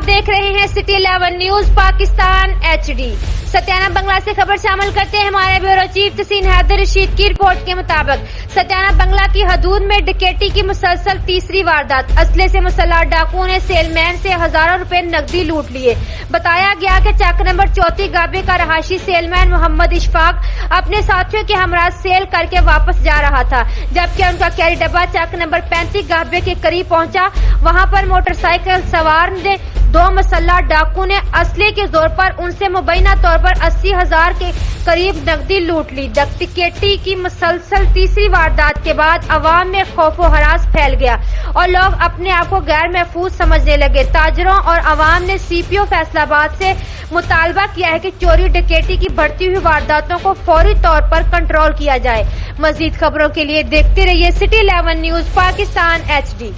آپ دیکھ رہے ہیں سٹی 11 نیوز پاکستان HD۔ ستیانہ بنگلہ سے خبر شامل کرتے ہیں ہمارے بیورو چیف تسین حیدر رشید کی رپورٹ کے مطابق ستیانہ بنگلہ کی حدود میں ڈکیٹی کی مسلسل تیسری واردات، اسلحے سے مسلح ڈاکوؤں نے سیل مین سے ہزاروں روپے نقدی لوٹ لیے۔ بتایا گیا کہ چک نمبر 34 گابے کا رہائشی سیل مین محمد اشفاق اپنے ساتھیوں کے ہمراہ سیل کر کے واپس جا رہا تھا، جبکہ ان کا کیری ڈبہ چک نمبر 35 گابے کے قریب پہنچا۔ وہاں پر موٹر سائیکل سوار نے دو مسلح ڈاکو نے اسلحے کے زور پر ان سے مبینہ طور پر 80,000 کے قریب نقدی لوٹ لی۔ ڈکیٹی کی مسلسل تیسری واردات کے بعد عوام میں خوف و ہراس پھیل گیا اور لوگ اپنے آپ کو غیر محفوظ سمجھنے لگے۔ تاجروں اور عوام نے CPO فیصل آباد سے مطالبہ کیا ہے کہ چوری ڈکیٹی کی بڑھتی ہوئی وارداتوں کو فوری طور پر کنٹرول کیا جائے۔ مزید خبروں کے لیے دیکھتے رہیے سٹی 11 نیوز پاکستان HD۔